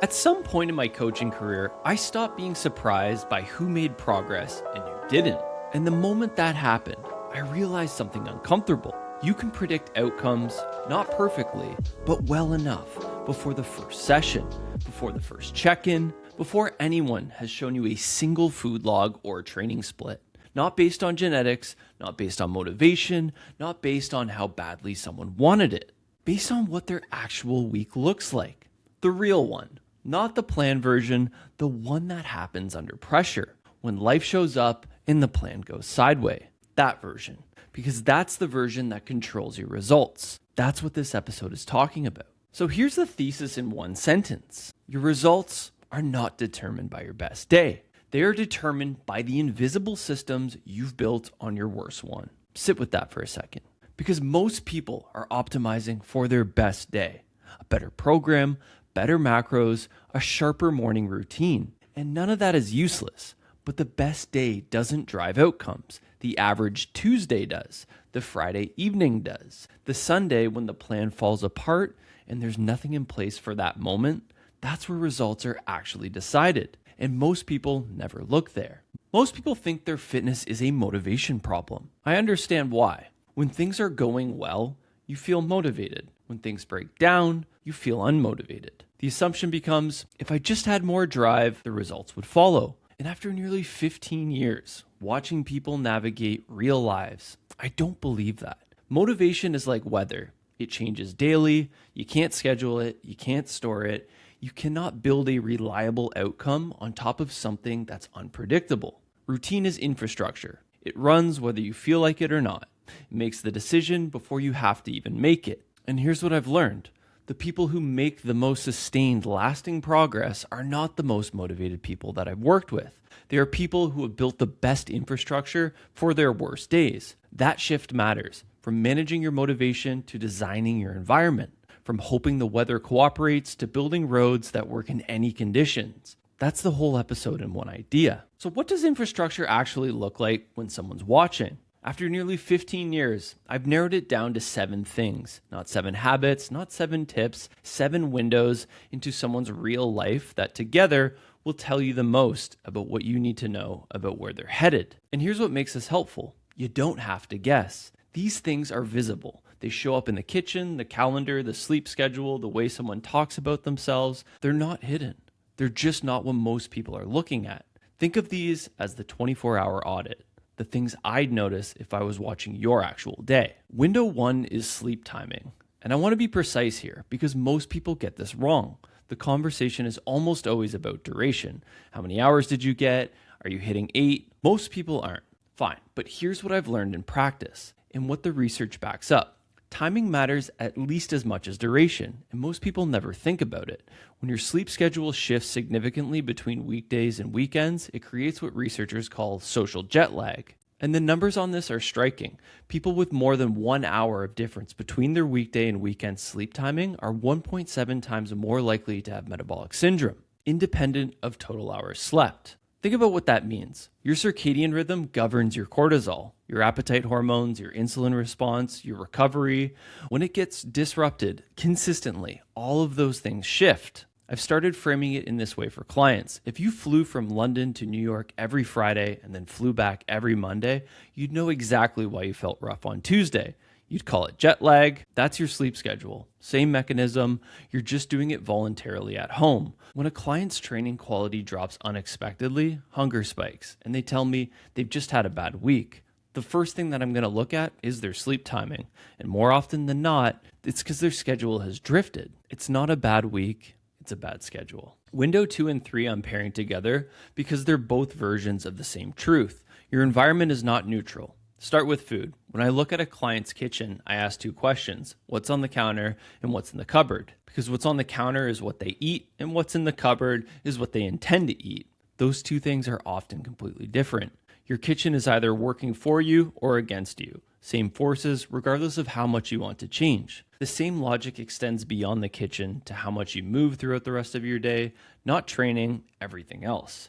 At some point in my coaching career, I stopped being surprised by who made progress and who didn't. And the moment that happened, I realized something uncomfortable. You can predict outcomes, not perfectly, but well enough before the first session, before the first check-in, before anyone has shown you a single food log or training split. Not based on genetics, not based on motivation, not based on how badly someone wanted it. Based on what their actual week looks like. The real one. Not the planned version, the one that happens under pressure, when life shows up and the plan goes sideways. That version. Because that's the version that controls your results. That's what this episode is talking about. So here's the thesis in one sentence. Your results are not determined by your best day. They are determined by the invisible systems you've built on your worst one. Sit with that for a second. Because most people are optimizing for their best day. A better program, better macros, a sharper morning routine. And none of that is useless. But the best day doesn't drive outcomes. The average Tuesday does. The Friday evening does. The Sunday when the plan falls apart and there's nothing in place for that moment, that's where results are actually decided. And most people never look there. Most people think their fitness is a motivation problem. I understand why. When things are going well, you feel motivated. When things break down, you feel unmotivated. The assumption becomes, if I just had more drive, the results would follow. And after nearly 15 years, watching people navigate real lives, I don't believe that. Motivation is like weather. It changes daily. You can't schedule it. You can't store it. You cannot build a reliable outcome on top of something that's unpredictable. Routine is infrastructure. It runs whether you feel like it or not. It makes the decision before you have to even make it. And here's what I've learned. The people who make the most sustained, lasting progress are not the most motivated people that I've worked with. They are people who have built the best infrastructure for their worst days. That shift matters. From managing your motivation to designing your environment. From hoping the weather cooperates to building roads that work in any conditions. That's the whole episode in one idea. So what does infrastructure actually look like when someone's watching? After nearly 15 years, I've narrowed it down to 7 things. Not 7 habits, not 7 tips, 7 windows into someone's real life that together will tell you the most about what you need to know about where they're headed. And here's what makes this helpful. You don't have to guess. These things are visible. They show up in the kitchen, the calendar, the sleep schedule, the way someone talks about themselves. They're not hidden. They're just not what most people are looking at. Think of these as the 24-hour audit. The things I'd notice if I was watching your actual day. Window 1 is sleep timing. And I want to be precise here because most people get this wrong. The conversation is almost always about duration. How many hours did you get? Are you hitting 8? Most people aren't. Fine, but here's what I've learned in practice and what the research backs up. Timing matters at least as much as duration, and most people never think about it. When your sleep schedule shifts significantly between weekdays and weekends, it creates what researchers call social jet lag. And the numbers on this are striking. People with more than 1 hour of difference between their weekday and weekend sleep timing are 1.7 times more likely to have metabolic syndrome, independent of total hours slept. Think about what that means. Your circadian rhythm governs your cortisol, your appetite hormones, your insulin response, your recovery. When it gets disrupted consistently, all of those things shift. I've started framing it in this way for clients. If you flew from London to New York every Friday and then flew back every Monday, you'd know exactly why you felt rough on Tuesday. You'd call it jet lag. That's your sleep schedule. Same mechanism. You're just doing it voluntarily at home. When a client's training quality drops unexpectedly, hunger spikes, and they tell me they've just had a bad week. The first thing that I'm going to look at is their sleep timing. And more often than not, it's because their schedule has drifted. It's not a bad week. It's a bad schedule. Window 2 and 3 I'm pairing together because they're both versions of the same truth. Your environment is not neutral. Start with food. When I look at a client's kitchen, I ask 2 questions. What's on the counter and what's in the cupboard? Because what's on the counter is what they eat and what's in the cupboard is what they intend to eat. Those 2 things are often completely different. Your kitchen is either working for you or against you. Same forces, regardless of how much you want to change. The same logic extends beyond the kitchen to how much you move throughout the rest of your day, not training, everything else.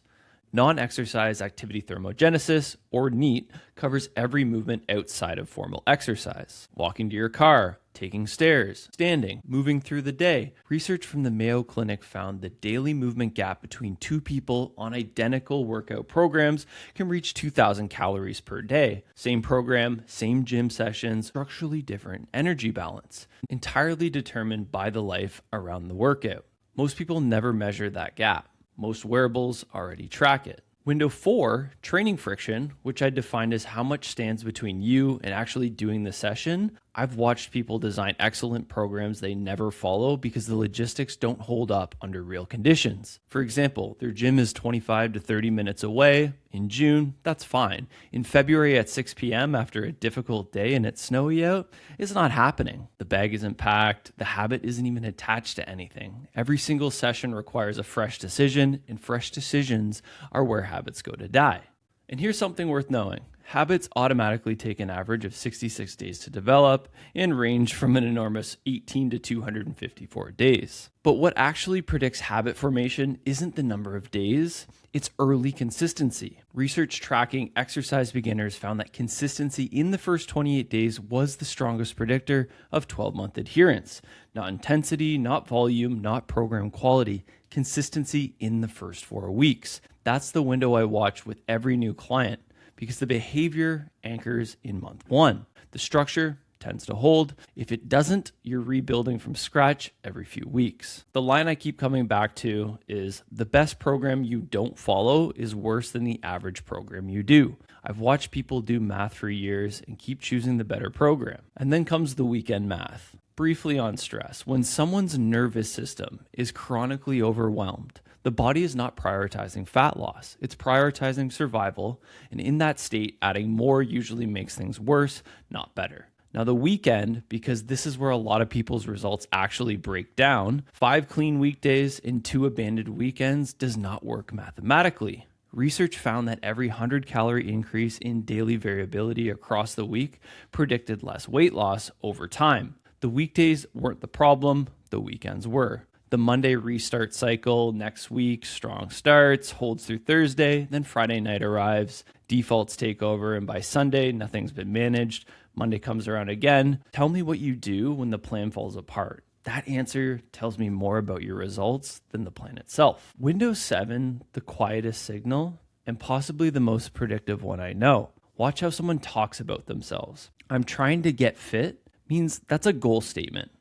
Non-exercise activity thermogenesis, or NEAT, covers every movement outside of formal exercise. Walking to your car, taking stairs, standing, moving through the day. Research from the Mayo Clinic found the daily movement gap between two people on identical workout programs can reach 2,000 calories per day. Same program, same gym sessions, structurally different energy balance, entirely determined by the life around the workout. Most people never measure that gap. Most wearables already track it. Window 4, training friction, which I defined as how much stands between you and actually doing the session. I've watched people design excellent programs they never follow because the logistics don't hold up under real conditions. For example, their gym is 25 to 30 minutes away. In June, that's fine. In February at 6 p.m. after a difficult day and it's snowy out, it's not happening. The bag isn't packed. The habit isn't even attached to anything. Every single session requires a fresh decision, and fresh decisions are where habits go to die. And here's something worth knowing. Habits automatically take an average of 66 days to develop and range from an enormous 18 to 254 days. But what actually predicts habit formation isn't the number of days, it's early consistency. Research tracking exercise beginners found that consistency in the first 28 days was the strongest predictor of 12-month adherence. Not intensity, not volume, not program quality, consistency in the first 4 weeks. That's the window I watch with every new client, because the behavior anchors in month 1. The structure tends to hold. If it doesn't, you're rebuilding from scratch every few weeks. The line I keep coming back to is the best program you don't follow is worse than the average program you do. I've watched people do math for years and keep choosing the better program. And then comes the weekend math. Briefly on stress. When someone's nervous system is chronically overwhelmed, the body is not prioritizing fat loss. It's prioritizing survival. And in that state, adding more usually makes things worse, not better. Now the weekend, because this is where a lot of people's results actually break down, 5 clean weekdays and 2 abandoned weekends does not work mathematically. Research found that every 100-calorie increase in daily variability across the week predicted less weight loss over time. The weekdays weren't the problem, the weekends were. The Monday restart cycle, next week, strong starts, holds through Thursday, then Friday night arrives, defaults take over, and by Sunday, nothing's been managed. Monday comes around again. Tell me what you do when the plan falls apart. That answer tells me more about your results than the plan itself. Window 7, the quietest signal, and possibly the most predictive one I know. Watch how someone talks about themselves. I'm trying to get fit means that's a goal statement.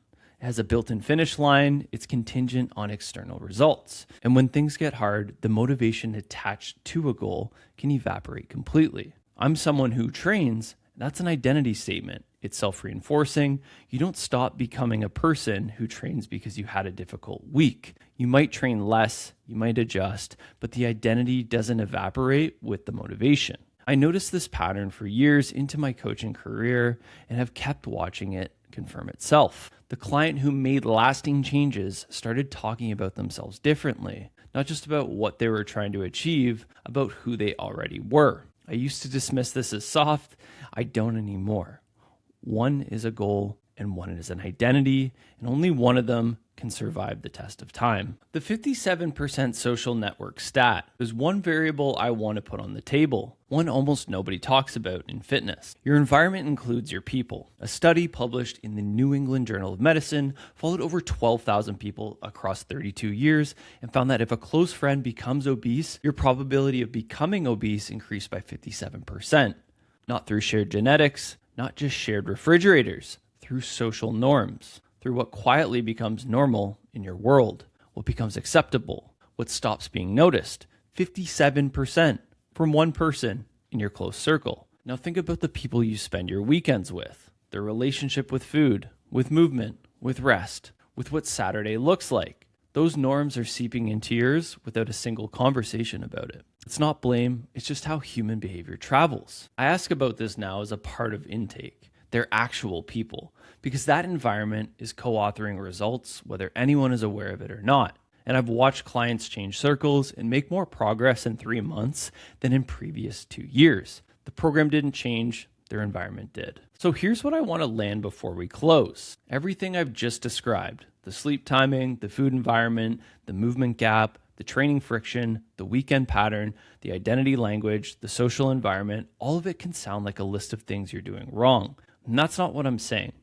It has a built-in finish line. It's contingent on external results. And when things get hard, the motivation attached to a goal can evaporate completely. I'm someone who trains. That's an identity statement. It's self-reinforcing. You don't stop becoming a person who trains because you had a difficult week. You might train less, you might adjust, but the identity doesn't evaporate with the motivation. I noticed this pattern for years into my coaching career and have kept watching it confirm itself. The client who made lasting changes started talking about themselves differently, not just about what they were trying to achieve, about who they already were. I used to dismiss this as soft. I don't anymore. One is a goal and one is an identity, and only one of them can survive the test of time. The 57% social network stat is one variable I want to put on the table, one almost nobody talks about in fitness. Your environment includes your people. A study published in the New England Journal of Medicine followed over 12,000 people across 32 years and found that if a close friend becomes obese, your probability of becoming obese increased by 57%. Not through shared genetics, not just shared refrigerators, through social norms, through what quietly becomes normal in your world, what becomes acceptable, what stops being noticed. 57% from one person in your close circle. Now think about the people you spend your weekends with, their relationship with food, with movement, with rest, with what Saturday looks like. Those norms are seeping into yours without a single conversation about it. It's not blame, it's just how human behavior travels. I ask about this now as a part of intake. They're actual people, because that environment is co-authoring results, whether anyone is aware of it or not. And I've watched clients change circles and make more progress in 3 months than in previous 2 years. The program didn't change, their environment did. So here's what I want to land before we close. Everything I've just described, the sleep timing, the food environment, the movement gap, the training friction, the weekend pattern, the identity language, the social environment, all of it can sound like a list of things you're doing wrong. And that's not what I'm saying.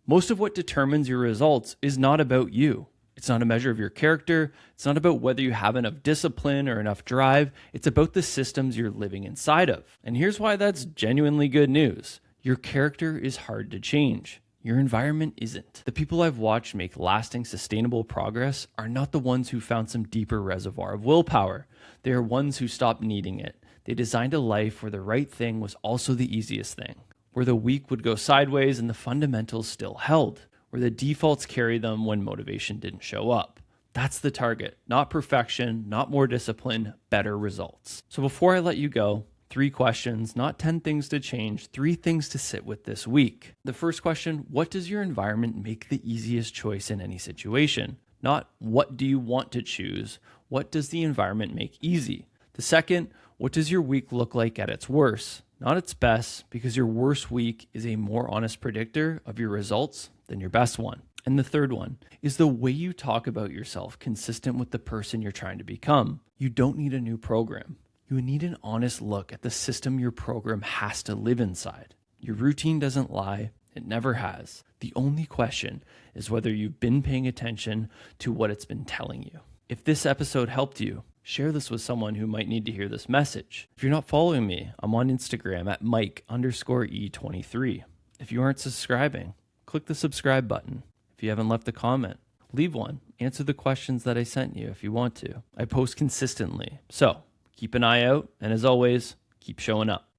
Most of what determines your results is not about you. It's not a measure of your character. It's not about whether you have enough discipline or enough drive. It's about the systems you're living inside of. And here's why that's genuinely good news. Your character is hard to change. Your environment isn't. The people I've watched make lasting, sustainable progress are not the ones who found some deeper reservoir of willpower. They are ones who stopped needing it. They designed a life where the right thing was also the easiest thing, where the week would go sideways and the fundamentals still held, where the defaults carry them when motivation didn't show up. That's the target, not perfection, not more discipline, better results. So before I let you go, 3 questions, not 10 things to change, 3 things to sit with this week. The first question, what does your environment make the easiest choice in any situation? Not what do you want to choose, what does the environment make easy? The second, what does your week look like at its worst? Not its best, because your worst week is a more honest predictor of your results than your best one. And the third one, is the way you talk about yourself consistent with the person you're trying to become? You don't need a new program. You need an honest look at the system your program has to live inside. Your routine doesn't lie. It never has. The only question is whether you've been paying attention to what it's been telling you. If this episode helped you, share this with someone who might need to hear this message. If you're not following me, I'm on Instagram at Mike_E23. If you aren't subscribing, click the subscribe button. If you haven't left a comment, leave one. Answer the questions that I sent you if you want to. I post consistently. So keep an eye out, and as always, keep showing up.